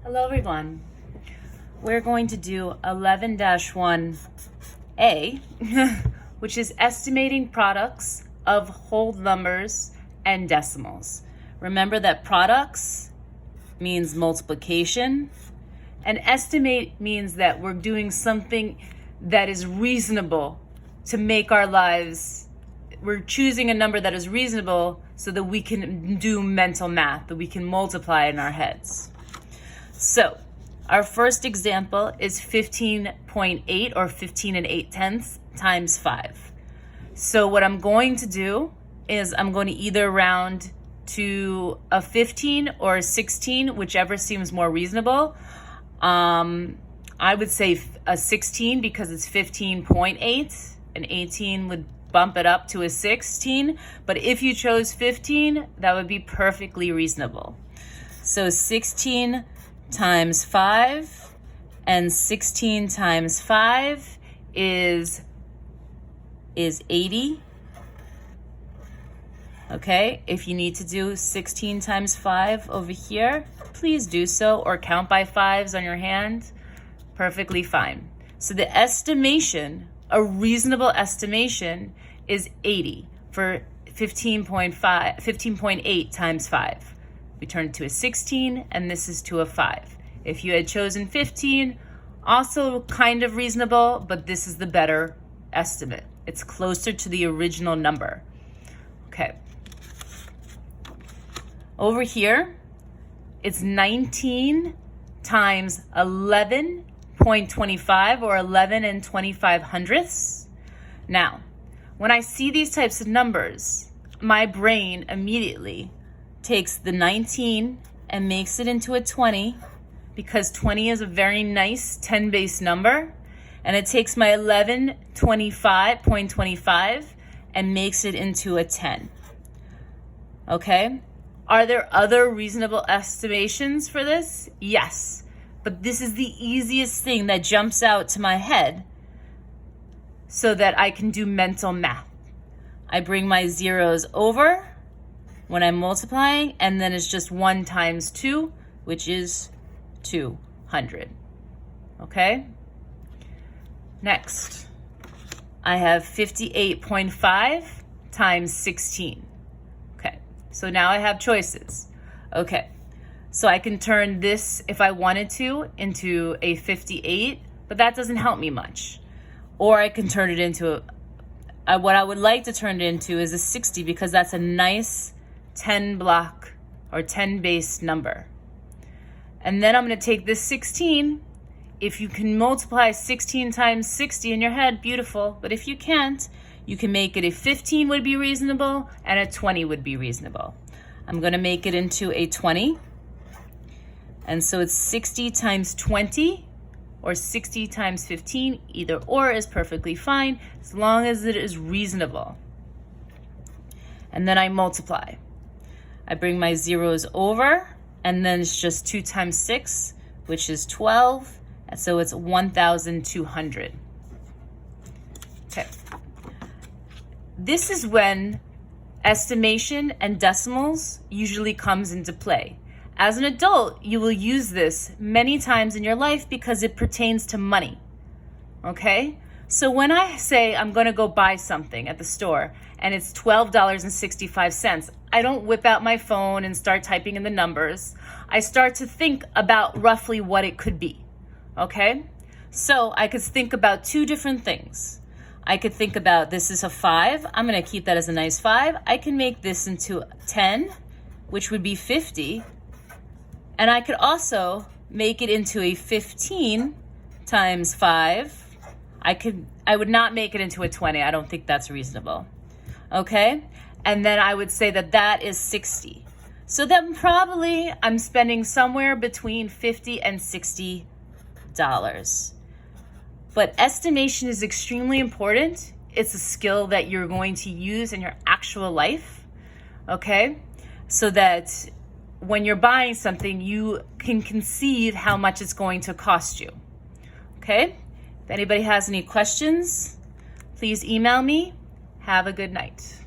Hello everyone. We're going to do 11-1A, which is estimating products of whole numbers and decimals. Remember that products means multiplication, and estimate means that we're doing something that is reasonable to make our lives, we're choosing a number that is reasonable so that we can do mental math, that we can multiply in our heads. So our first example is 15.8 or 15 and 8/10 times 5. So what I'm going to do is I'm going to either round to a 15 or a 16, whichever seems more reasonable. I would say a 16 because it's 15.8, and 18 would bump it up to a 16. But if you chose 15, that would be perfectly reasonable. So 16 times 5 and 16 times 5 is 80. Okay, if you need to do 16 times 5 over here, please do so, or count by fives on your hand. Perfectly fine. So the estimation, a reasonable estimation, is 80 for 15.8 times 5. We turn it to a 16, and this is to a 5. If you had chosen 15, also kind of reasonable, but this is the better estimate. It's closer to the original number. Okay. Over here, it's 19 times 11.25 or 11 and 25 hundredths. Now, when I see these types of numbers, my brain immediately takes the 19 and makes it into a 20, because 20 is a very nice 10-base number, and it takes my 11.25 and makes it into a 10. Okay? Are there other reasonable estimations for this? Yes, but this is the easiest thing that jumps out to my head so that I can do mental math. I bring my zeros over when I'm multiplying, and then it's just 1 times 2, which is 200. Okay? Next, I have 58.5 times 16. Okay, so now I have choices. Okay, so I can turn this, if I wanted to, into a 58, but that doesn't help me much. Or I can turn it into, what I would like to turn it into is a 60, because that's a nice 10 block or 10 base number. And then I'm going to take this 16. If you can multiply 16 times 60 in your head, beautiful. But if you can't, you can make it a 15 would be reasonable and a 20 would be reasonable. I'm going to make it into a 20. And so it's 60 times 20 or 60 times 15. Either or is perfectly fine as long as it is reasonable. And then I multiply. I bring my zeros over, and then it's just 2 times 6, which is 12. And so it's 1,200. Okay. This is when estimation and decimals usually comes into play. As an adult, you will use this many times in your life because it pertains to money. Okay? So when I say I'm going to go buy something at the store and it's $12.65, I don't whip out my phone and start typing in the numbers. I start to think about roughly what it could be. Okay? So I could think about 2 different things. I could think about, this is a 5. I'm going to keep that as a nice 5. I can make this into 10, which would be 50. And I could also make it into a 15 times 5. I would not make it into a 20. I don't think that's reasonable. Okay? And then I would say that that is 60. So then probably I'm spending somewhere between $50 and $60. But estimation is extremely important. It's a skill that you're going to use in your actual life. Okay? So that when you're buying something, you can conceive how much it's going to cost you. Okay? If anybody has any questions, please email me. Have a good night.